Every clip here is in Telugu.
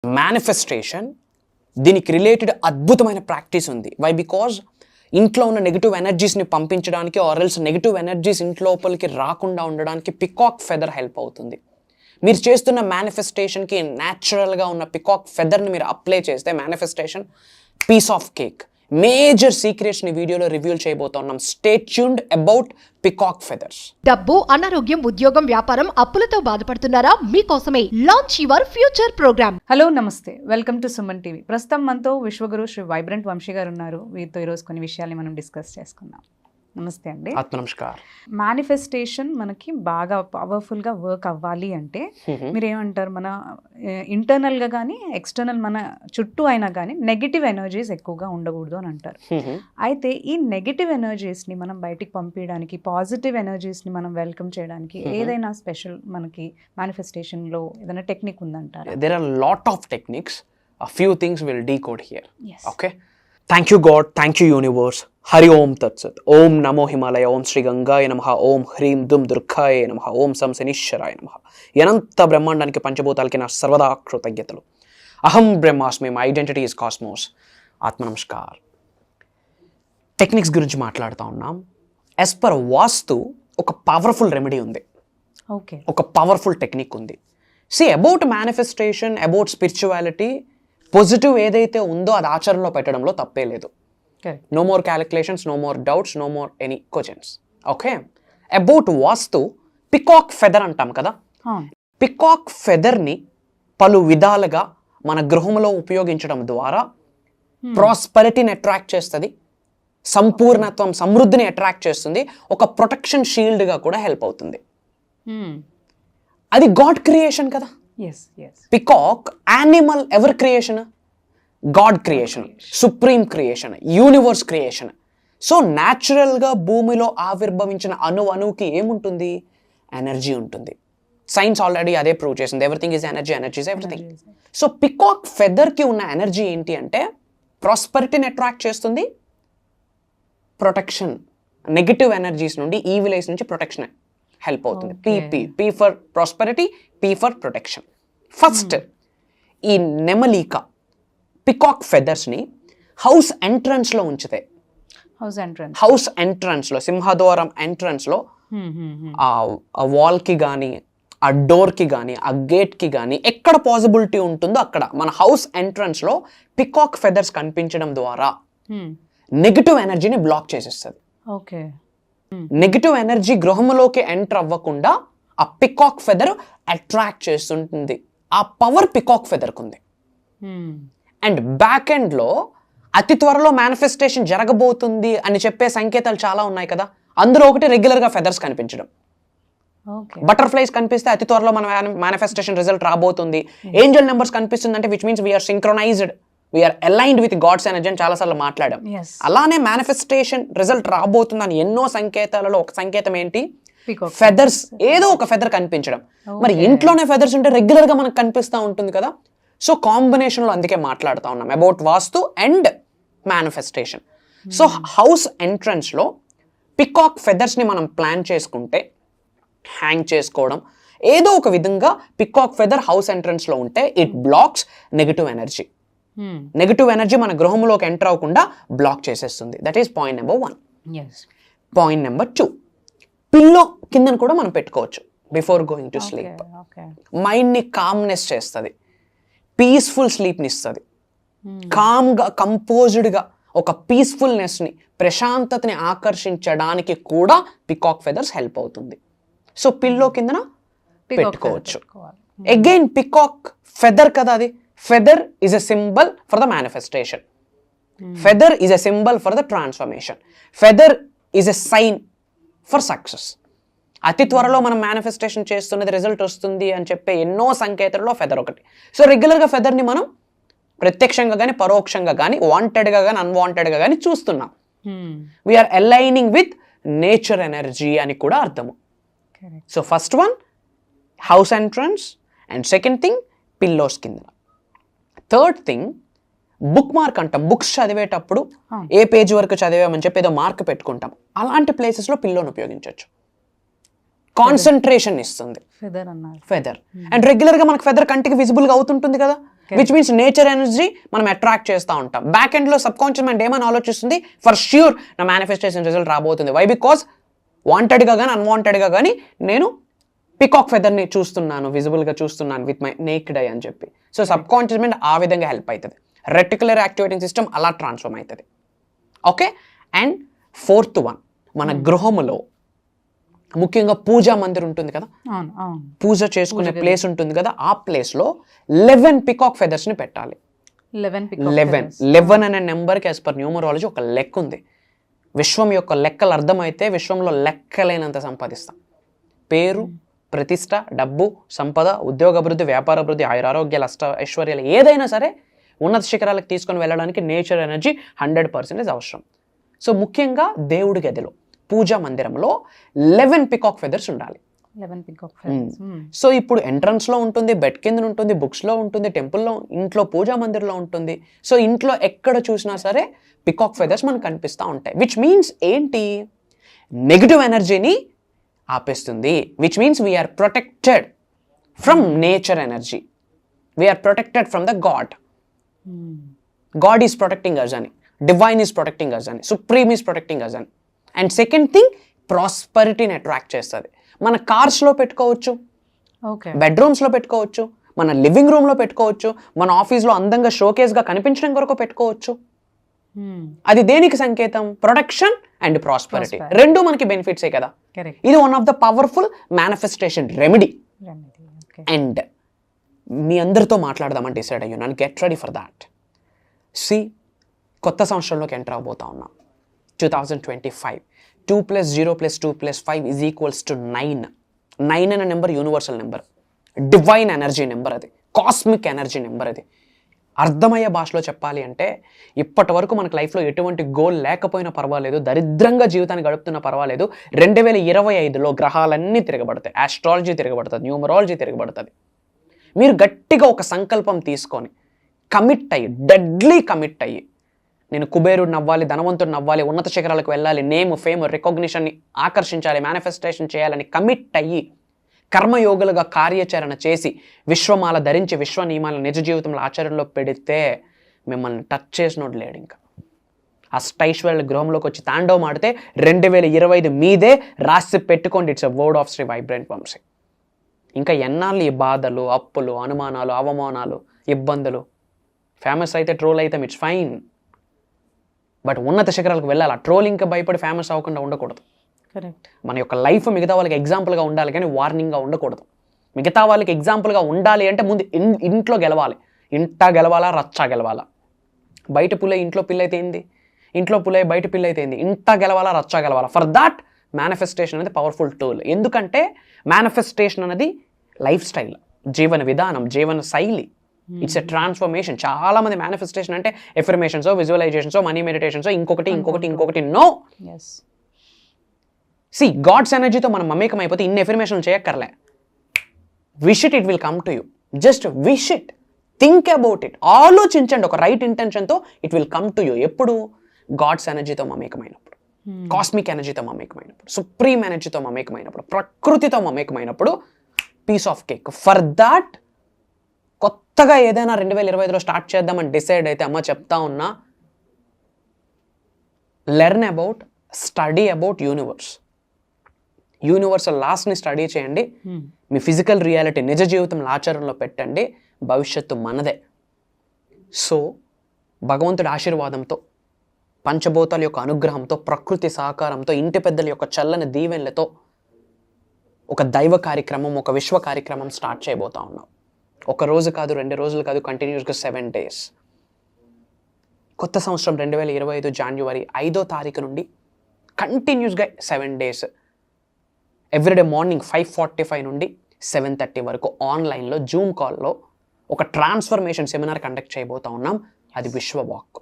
మేనిఫెస్టేషన్ దీనికి రిలేటెడ్ అద్భుతమైన ప్రాక్టీస్ ఉంది. వై? బికాజ్ ఇంట్లో ఉన్న నెగిటివ్ ఎనర్జీస్ని పంపించడానికి ఆర్ఎల్స్ నెగిటివ్ ఎనర్జీస్ ఇంట్లోపలికి రాకుండా ఉండడానికి పికాక్ ఫెదర్ హెల్ప్ అవుతుంది. మీరు చేస్తున్న మేనిఫెస్టేషన్కి న్యాచురల్గా ఉన్న పికాక్ ఫెదర్ని మీరు అప్లై చేస్తే manifestation piece of cake. Major సీక్రెట్స్ని వీడియోలో రివీల్ చేయబోతున్నాం. Stay tuned about peacock feathers. డబ్బు, అనారోగ్యం, ఉద్యోగం, వ్యాపారం, అప్పులతో బాధపడుతున్నారా? మీకోసమే launch your future program. Hello, నమస్తే, వెల్కమ్ టు సుమన్ టీవీ. ప్రస్తుతం మనతో విశ్వగురు శ్రీ వైబ్రెంట్ వంశీ గారు ఉన్నారు. వీరితో ఈరోజు కొన్ని విషయాల్ని మనం డిస్కస్ చేసుకుందాం. నమస్తే అండి. నమస్కారం. మేనిఫెస్టేషన్ మనకి బాగా పవర్ఫుల్గా వర్క్ అవ్వాలి అంటే మీరేమంటారు, మన ఇంటర్నల్గా కానీ ఎక్స్టర్నల్ మన చుట్టూ అయినా కానీ నెగిటివ్ ఎనర్జీస్ ఎక్కువగా ఉండకూడదు అని అంటారు. అయితే ఈ నెగిటివ్ ఎనర్జీస్ని మనం బయటికి పంపించడానికి, పాజిటివ్ ఎనర్జీస్ని మనం వెల్కమ్ చేయడానికి ఏదైనా స్పెషల్ మనకి మేనిఫెస్టేషన్లో ఏదైనా టెక్నిక్ ఉందంటారు? There are lot of techniques. A few things will decode here. Yes. Okay. Thank you God, thank you universe. Hari Om Tat Sat. Om Namo Himalaya, Om Sri Gangaya Namaha, Om Hrim Dum Durgaya Namaha, Om Samsanishwaraya Namaha. Yananta బ్రహ్మాండానికి పంచభూతాలకి నా సర్వదా కృతజ్ఞతలు. అహం బ్రహ్మాస్మి, మై ఐడెంటిటీ ఇస్ కాస్మోస్. ఆత్మ నమస్కార్. టెక్నిక్స్ గురించి మాట్లాడుతూ ఉన్నాం. యాజ్ పర్ వాస్తు ఒక పవర్ఫుల్ రెమెడీ ఉంది. ఓకే. ఒక పవర్ఫుల్ టెక్నిక్ ఉంది. See about manifestation, about spirituality, positive ఏదైతే ఉందో అది ఆచరణలో పెట్టడంలో తప్పే లేదు. No more calculations, no more doubts, no more any questions. Okay. About vastu peacock feather అంటాం కదా. పికాక్ ఫెదర్ని పలు విధాలుగా మన గృహంలో ఉపయోగించడం ద్వారా ప్రాస్పరిటీని అట్రాక్ట్ చేస్తుంది, సంపూర్ణత్వం, సమృద్ధిని అట్రాక్ట్ చేస్తుంది, ఒక ప్రొటెక్షన్ షీల్డ్గా కూడా హెల్ప్ అవుతుంది. అది గాడ్ క్రియేషన్ కదా. Peacock animal ever creation? God creation, supreme creation, universe creation. So న్యాచురల్గా భూమిలో ఆవిర్భవించిన అణువుకి ఏముంటుంది? ఎనర్జీ ఉంటుంది. సైన్స్ ఆల్రెడీ అదే ప్రూవ్ చేసింది. Everything is energy, energy is everything. So peacock ఫెదర్కి ఉన్న ఎనర్జీ ఏంటి అంటే ప్రాస్పరిటీని అట్రాక్ట్ చేస్తుంది, ప్రొటెక్షన్, నెగిటివ్ ఎనర్జీస్ నుండి, ఈవిల్ ఐస్ నుంచి ప్రొటెక్షన్ హెల్ప్ అవుతుంది. P for prosperity, P for protection. First ఈ నెమలిక పికాక్ ఫెదర్స్ని హౌస్ ఎంట్రన్స్లో ఉంచితే, హౌస్ ఎంట్రన్స్లో, సింహద్వారం ఎంట్రన్స్లో, ఆ వాల్కి కానీ, ఆ డోర్కి కానీ, ఆ గేట్కి కానీ ఎక్కడ పాసిబిలిటీ ఉంటుందో అక్కడ మన హౌస్ ఎంట్రన్స్లో పికాక్ ఫెదర్స్ కనిపించడం ద్వారా నెగిటివ్ ఎనర్జీని బ్లాక్ చేసేస్తుంది. ఓకే. నెగిటివ్ ఎనర్జీ గృహంలోకి ఎంటర్ అవ్వకుండా ఆ పికాక్ ఫెదర్ అట్రాక్ట్ చేస్తుంటుంది. ఆ పవర్ పికాక్ ఫెదర్కి ఉంది. అండ్ బ్యాక్ ఎండ్లో అతి త్వరలో మేనిఫెస్టేషన్ జరగబోతుంది అని చెప్పే సంకేతాలు చాలా ఉన్నాయి కదా. అందులో ఒకటి రెగ్యులర్గా ఫెదర్స్ కనిపించడం. బటర్ఫ్లైస్ కనిపిస్తే అతి త్వరలో మన మేనిఫెస్టేషన్ రిజల్ట్ రాబోతుంది. ఏంజల్ నెంబర్స్ కనిపిస్తుంది అంటే which means we're synchronized, we're aligned with God's energy అని చాలాసార్లు మాట్లాడాం. అలానే మేనిఫెస్టేషన్ రిజల్ట్ రాబోతుందని ఎన్నో సంకేతాలలో ఒక సంకేతం ఏంటి? ఫెదర్స్. ఏదో ఒక ఫెదర్ కనిపించడం. మరి ఇంట్లోనే ఫెదర్స్ ఉంటే రెగ్యులర్ గా మనకు కనిపిస్తూ ఉంటుంది కదా. సో కాంబినేషన్ లో అందుకే మాట్లాడుతూ ఉన్నాం about vastu and manifestation. So house entrance లో పికాక్ ఫెదర్స్ ని మనం ప్లాన్ చేసుకుంటే, హ్యాంగ్ చేసుకోవడం, ఏదో ఒక విధంగా పికాక్ ఫెదర్ హౌస్ ఎంట్రన్స్ లో ఉంటే it blocks negative energy. Negative energy మన గృహంలోకి ఎంటర్ అవ్వకుండా బ్లాక్ చేసేస్తుంది. That is point number 1. Point number 2, pillow కిందను కూడా మనం పెట్టుకోవచ్చు బిఫోర్ గోయింగ్ టు స్లీప్. మైండ్ని కామ్నెస్ చేస్తుంది, పీస్ఫుల్ స్లీప్ని ఇస్తుంది. కామ్గా, కంపోజ్డ్గా ఒక పీస్ఫుల్నెస్ని, ప్రశాంతతని ఆకర్షించడానికి కూడా పికాక్ ఫెదర్స్ హెల్ప్ అవుతుంది. సో పిల్లో కిందన పెట్టుకోవచ్చు. అగైన్ పికాక్ ఫెదర్ కదా, అది feather is a symbol for the manifestation. Feather is a symbol for the transformation. Feather is a sign for success. అతి త్వరలో మనం మేనిఫెస్టేషన్ చేస్తున్నది రిజల్ట్ వస్తుంది అని చెప్పే ఎన్నో సంకేతాలలో ఫెదర్ ఒకటి. సో రెగ్యులర్గా ఫెదర్ని మనం ప్రత్యక్షంగా కానీ, పరోక్షంగా కానీ, వాంటెడ్గా కానీ, అన్వాంటెడ్గా కానీ చూస్తున్నాం. We're aligning with nature energy అని కూడా అర్థము. So first one house entrance, and second thing pillows కింద. థర్డ్ థింగ్ బుక్ మార్క్ అంటాం. బుక్స్ చదివేటప్పుడు ఏ పేజ్ వరకు చదివామని చెప్పి ఏదో మార్క్ పెట్టుకుంటాం. అలాంటి ప్లేసెస్లో పిల్లోని ఉపయోగించవచ్చు. కాన్సన్ట్రేషన్ ఇస్తుంది ఫెదర్. అండ్ రెగ్యులర్గా మనకు ఫెదర్ కంటికి విజిబుల్గా అవుతుంటుంది కదా. విచ్ మీన్స్ నేచర్ ఎనర్జీ మనం అట్రాక్ట్ చేస్తూ ఉంటాం. బ్యాక్ ఎండ్ లో సబ్ కాన్షియస్ మైండ్ ఏమని ఆలోచిస్తుంది, ఫర్ ష్యూర్ నా మేనిఫెస్టేషన్ రిజల్ట్ రాబోతుంది. వై? బికాస్ వాంటెడ్గా కానీ అన్వాంటెడ్గా కానీ నేను పికాక్ ఫెదర్ని చూస్తున్నాను, విజిబుల్గా చూస్తున్నాను విత్ మై నేక్డ్ ఐ అని చెప్పి. సో సబ్ కాన్షియస్ మైండ్ ఆ విధంగా హెల్ప్ అవుతుంది. రెటిక్యులర్ యాక్టివేటింగ్ సిస్టమ్ అలా ట్రాన్స్ఫార్మ్ అవుతుంది. ఓకే. అండ్ 4th వన్, మన గృహములో ముఖ్యంగా పూజా మందిర్ ఉంటుంది కదా, పూజ చేసుకునే ప్లేస్ ఉంటుంది కదా, ఆ ప్లేస్లో 11 పికాక్ ఫెదర్స్ని పెట్టాలి. 11 అనే నెంబర్కి యాజ్ పర్ న్యూమరాలజీ ఒక లెక్క ఉంది. విశ్వం యొక్క లెక్కలు అర్థమైతే విశ్వంలో లెక్కలేనంత సంపాదిస్తాం. పేరు, ప్రతిష్ట, డబ్బు, సంపద, ఉద్యోగ అభివృద్ధి, వ్యాపార అభివృద్ధి, ఆయురారోగ్యాలు, ఐశ్వర్యాలు ఏదైనా సరే ఉన్నత శిఖరాలకు తీసుకొని వెళ్ళడానికి నేచర్ ఎనర్జీ 100% అవసరం. సో ముఖ్యంగా దేవుడి గదిలో పూజా మందిరంలో 11 పికాక్ ఫెదర్స్ ఉండాలి. 11 పికాక్ ఫెదర్స్. సో ఇప్పుడు ఎంట్రన్స్ లో ఉంటుంది, బెడ్ కింద ఉంటుంది, బుక్స్ లో ఉంటుంది, టెంపుల్లో, ఇంట్లో పూజా మందిర్లో ఉంటుంది. సో ఇంట్లో ఎక్కడ చూసినా సరే పికాక్ ఫెదర్స్ మనకు కనిపిస్తూ ఉంటాయి. విచ్ మీన్స్ ఏంటి, నెగిటివ్ ఎనర్జీని ఆపేస్తుంది. Which means we are protected from nature energy, we are protected from the God. God is protecting us అని, డివైన్ ఈస్ ప్రొటెక్టింగ్ అస్ అని, సుప్రీమ్ ఈస్ ప్రొటెక్టింగ్ అస్ అని. అండ్ సెకండ్ థింగ్, ప్రాస్పరిటీని అట్రాక్ట్ చేస్తుంది. మన కార్స్లో పెట్టుకోవచ్చు, బెడ్రూమ్స్లో పెట్టుకోవచ్చు, మన లివింగ్ రూమ్లో పెట్టుకోవచ్చు, మన ఆఫీస్లో అందంగా షోకేస్గా కనిపించడం కొరకు పెట్టుకోవచ్చు. అది దేనికి సంకేతం? Protection and prosperity. రెండు మనకి బెనిఫిట్సే కదా. ఇది one of the powerful manifestation remedy. And మీ అందరితో మాట్లాడదామని డిసైడ్ అయ్యాను. Get ready for that. See, కొత్త సంవత్సరంలోకి ఎంటర్ అవబోతా ఉన్నాం. 2025. 2 + 0 + 2 + 5 = 9. 9 అనే number universal number, divine energy number, అది కాస్మిక్ ఎనర్జీ నెంబర్. అది అర్థమయ్యే భాషలో చెప్పాలి అంటే, ఇప్పటి వరకు మనకు లైఫ్లో ఎటువంటి గోల్ లేకపోయినా పర్వాలేదు, దరిద్రంగా జీవితాన్ని గడుపుతున్నా పర్వాలేదు, 2025లో గ్రహాలన్నీ తిరగబడతాయి, ఆస్ట్రాలజీ తిరగబడుతుంది, న్యూమరాలజీ తిరగబడుతుంది. మీరు గట్టిగా ఒక సంకల్పం తీసుకొని కమిట్ అయ్యి, డెడ్లీ కమిట్ అయ్యి, నేను కుబేరుడిని అవ్వాలి, ధనవంతుడిని అవ్వాలి, ఉన్నత శిఖరాలకు వెళ్ళాలి, నేమ్, ఫేమ్, రికగ్నిషన్ని ఆకర్షించాలి, మేనిఫెస్టేషన్ చేయాలని కమిట్ అయ్యి కర్మయోగులుగా కార్యాచరణ చేసి విశ్వమాల ధరించి విశ్వ నియమాలను నిజ జీవితంలో ఆచరణలో పెడితే మిమ్మల్ని టచ్ చేసినోడు లేడు. ఇంకా అష్టైశ్వర్య గృహంలోకి వచ్చి తాండవం ఆడితే 2025 మీదే రాసి పెట్టుకోండి. It's a word of Shri vibrant Vamshi. ఇంకా ఎన్నాళ్ళు ఈ బాధలు, అప్పులు, అనుమానాలు, అవమానాలు, ఇబ్బందులు? ఫేమస్ అయితే ట్రోల్ అయితే ఇట్స్ ఫైన్, బట్ ఉన్నత శిఖరాలకు వెళ్ళాలి. ఆ ట్రోలింగ్కి భయపడి ఫేమస్ అవ్వకుండా ఉండకూడదు. కరెక్ట్. మన యొక్క లైఫ్ మిగతా వాళ్ళకి ఎగ్జాంపుల్గా ఉండాలి కానీ వార్నింగ్గా ఉండకూడదు. మిగతా వాళ్ళకి ఎగ్జాంపుల్గా ఉండాలి అంటే ముందు ఇంట్లో గెలవాలి. ఇంట గెలవాలా, రచ్చా గెలవాలా? బయట పులే ఇంట్లో పిల్ల అయితే ఏంది, ఇంట్లో పులే బయట పిల్ల అయితే ఏంది? ఇంట గెలవాలా, రచ్చా గెలవాలా? ఫర్ దాట్ మేనిఫెస్టేషన్ అనేది పవర్ఫుల్ టూల్. ఎందుకంటే మేనిఫెస్టేషన్ అనేది లైఫ్ స్టైల్, జీవన విధానం, జీవన శైలి. It's a transformation. చాలా మంది మేనిఫెస్టేషన్ అంటే ఎఫర్మేషన్స్, విజువలైజేషన్స్, మనీ మెడిటేషన్స్, ఇంకొకటి నో. సి, గాడ్స్ ఎనర్జీతో మనం మమేకం అయిపోతే ఇన్ని ఎఫర్మేషన్లు చేయక్కర్లే. Wish it, it will come to you. Just wish it, think about it, ఆలోచించండి ఒక రైట్ ఇంటెన్షన్తో, it will come to you. ఎప్పుడు? గాడ్స్ ఎనర్జీతో మమేకమైనప్పుడు, కాస్మిక్ ఎనర్జీతో మమేకమైనప్పుడు, సుప్రీం ఎనర్జీతో మమేకమైనప్పుడు, ప్రకృతితో మమేకమైనప్పుడు, piece of cake. For that కొత్తగా ఏదైనా 2025లో స్టార్ట్ చేద్దామని డిసైడ్ అయితే, అమ్మ చెప్తా ఉన్నా, learn about, study about universal లాస్ని స్టడీ చేయండి. మీ ఫిజికల్ రియాలిటీ నిజ జీవితంలో ఆచరణలో పెట్టండి. భవిష్యత్తు మనదే. సో భగవంతుడి ఆశీర్వాదంతో, పంచభూతాల యొక్క అనుగ్రహంతో, ప్రకృతి సహకారంతో, ఇంటి పెద్దల యొక్క చల్లని దీవెనలతో ఒక దైవ కార్యక్రమం, ఒక విశ్వ కార్యక్రమం స్టార్ట్ చేయబోతా ఉన్నాం. ఒక రోజు కాదు, 2 రోజులు కాదు, కంటిన్యూస్గా 7 days. కొత్త సంవత్సరం 2025 జనవరి 5వ తారీఖు నుండి కంటిన్యూస్గా 7 days, ఎవ్రీడే మార్నింగ్ 5:45 నుండి 7:30 వరకు ఆన్లైన్లో జూమ్ కాల్లో ఒక ట్రాన్స్ఫర్మేషన్ సెమినార్ కండక్ట్ చేయబోతా ఉన్నాం. అది విశ్వవాక్,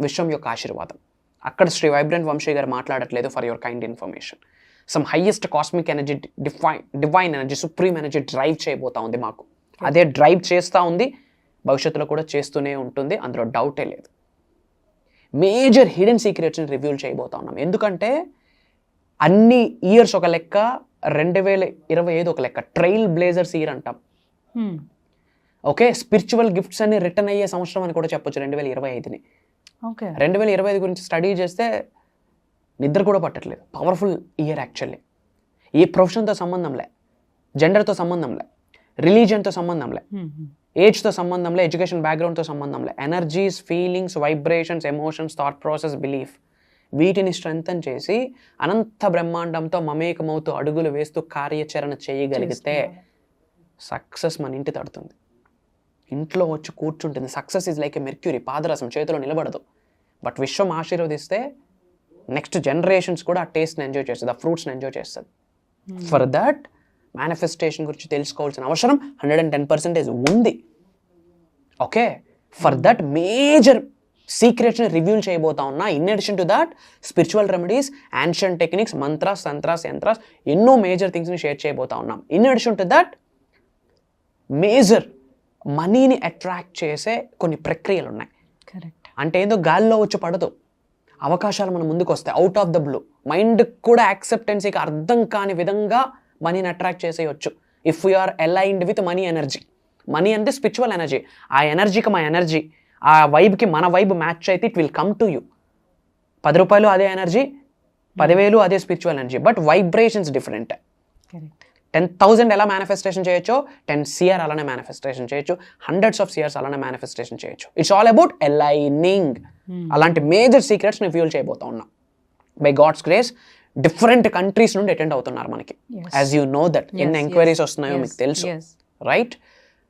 విశ్వం యొక్క ఆశీర్వాదం. అక్కడ శ్రీ వైబ్రెంట్ వంశీ గారు మాట్లాడట్లేదు. For your kind information, some highest cosmic energy, divine energy, supreme energy drive చేయబోతా ఉంది. మాకు అదే డ్రైవ్ చేస్తూ ఉంది, భవిష్యత్తులో కూడా చేస్తూనే ఉంటుంది, అందులో డౌటే లేదు. మేజర్ హిడెన్ సీక్రెట్స్ని రివ్యూల్ చేయబోతా ఉన్నాం. ఎందుకంటే అన్ని ఇయర్స్ ఒక లెక్క, 2025 ఒక లెక్క, ట్రైల్ బ్లేజర్స్ ఇయర్ అంటాం. ఓకే, స్పిరిచువల్ గిఫ్ట్స్ అన్ని రిటర్న్ అయ్యే సంవత్సరం అని కూడా చెప్పొచ్చు 2025ని. ఓకే 2025 గురించి స్టడీ చేస్తే నిద్ర కూడా పట్టట్లేదు. Powerful year actually. ఏ ప్రొఫెషన్తో సంబంధంలే, జెండర్తో సంబంధంలే, రిలీజియన్తో సంబంధంలే, ఏజ్తో సంబంధంలే, ఎడ్యుకేషన్ బ్యాక్గ్రౌండ్తో సంబంధంలే. Energies, feelings, vibrations, emotions, thought process, belief, వీటిని స్ట్రెంగ్తన్ చేసి అనంత బ్రహ్మాండంతో మమేకమవుతూ అడుగులు వేస్తూ కార్యాచరణ చేయగలిగితే సక్సెస్ మన ఇంటి తడుతుంది, ఇంట్లో వచ్చి కూర్చుంటుంది. Success is like a mercury, పాదరసం చేతిలో నిలబడదు. బట్ విశ్వం ఆశీర్వదిస్తే నెక్స్ట్ జనరేషన్స్ కూడా ఆ టేస్ట్ని ఎంజాయ్ చేస్తుంది, ఆ ఫ్రూట్స్ని ఎంజాయ్ చేస్తుంది. ఫర్ దట్ మేనిఫెస్టేషన్ గురించి తెలుసుకోవాల్సిన అవసరం 110% ఉంది. ఓకే, ఫర్ దట్ మేజర్ సీక్రెట్స్ని రివ్యూల్ చేయబోతా ఉన్నా. In addition to that spiritual remedies, ancient techniques, mantras, tantras, yantras, ఎన్నో మేజర్ థింగ్స్ని షేర్ చేయబోతా ఉన్నాం. In addition to that major మనీని అట్రాక్ట్ చేసే కొన్ని ప్రక్రియలు ఉన్నాయి. కరెక్ట్. అంటే ఏదో గాల్లో వచ్చి పడదు, అవకాశాలు మన ముందుకు వస్తాయి out of the blue. Mind కూడా యాక్సెప్టెన్సీకి అర్థం కాని విధంగా మనీని అట్రాక్ట్ చేసేయచ్చు if we're aligned with money energy. Money అంటే స్పిరిచువల్ ఎనర్జీ. ఆ ఎనర్జీకి మా ఎనర్జీ, ఆ వైబ్కి మన వైబ్ మ్యాచ్ అయితే it will come to you. 10 రూపాయలు అదే ఎనర్జీ, 10,000 అదే spiritual energy, but vibrations different. Correct. 10,000 ఎలా మేనిఫెస్టేషన్ చేయొచ్చో 10 CR అలానే మేనిఫెస్టేషన్ చేయొచ్చు, హండ్రెడ్స్ ఆఫ్ CRs అలానే మేనిఫెస్టేషన్ చేయొచ్చు. It's all about aligning. అలాంటి మేజర్ సీక్రెట్స్ ని ఫ్యూల్ చేయబోతా ఉన్నాం. By God's grace different countries నుండి అటెండ్ అవుతున్నారు మనకి. యాజ్ యూ నో దట్ ఎన్ని ఎంక్వైరీస్ వస్తున్నాయో మీకు తెలుసు, రైట్?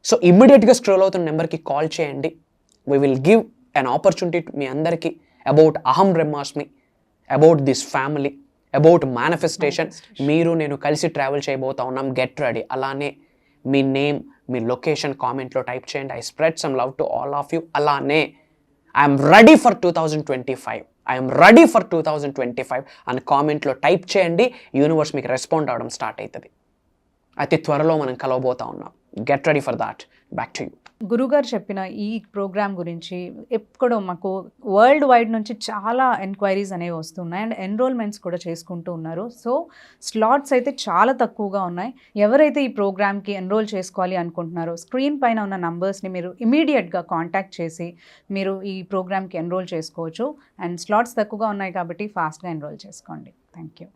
సో ఇమ్మీడియట్గా స్క్రోల్ అవుతున్న నెంబర్కి కాల్ చేయండి. We will give an opportunity మీ అందరికీ అబౌట్ అహం బ్రహ్మాస్మి, about this family, about manifestation. మీరు నేను కలిసి ట్రావెల్ చేయబోతా ఉన్నాం. Get ready. అలానే మీ నేమ్, మీ లొకేషన్ కామెంట్లో టైప్ చేయండి. I spread some love to all of you. అలానే I'm ready for 2025, I'm ready for 2025 అని కామెంట్లో టైప్ చేయండి. యూనివర్స్ మీకు రెస్పాండ్ అవడం స్టార్ట్ అవుతుంది. అతి త్వరలో మనం కలవబోతా ఉన్నాం. Get ready for that. Back to you. గురుగారు చెప్పిన ఈ ప్రోగ్రామ్ గురించి ఎక్కడో మాకు వరల్డ్ వైడ్ నుంచి చాలా ఎంక్వైరీస్ అనేవి వస్తున్నాయి అండ్ ఎన్రోల్మెంట్స్ కూడా చేసుకుంటూ ఉన్నారు. సో స్లాట్స్ అయితే చాలా తక్కువగా ఉన్నాయి. ఎవరైతే ఈ ప్రోగ్రామ్కి ఎన్రోల్ చేసుకోవాలి అనుకుంటున్నారో స్క్రీన్ పైన ఉన్న నంబర్స్ని మీరు ఇమీడియట్గా కాంటాక్ట్ చేసి మీరు ఈ ప్రోగ్రామ్కి ఎన్రోల్ చేసుకోవచ్చు. అండ్ స్లాట్స్ తక్కువగా ఉన్నాయి కాబట్టి ఫాస్ట్గా ఎన్రోల్ చేసుకోండి. Thank you.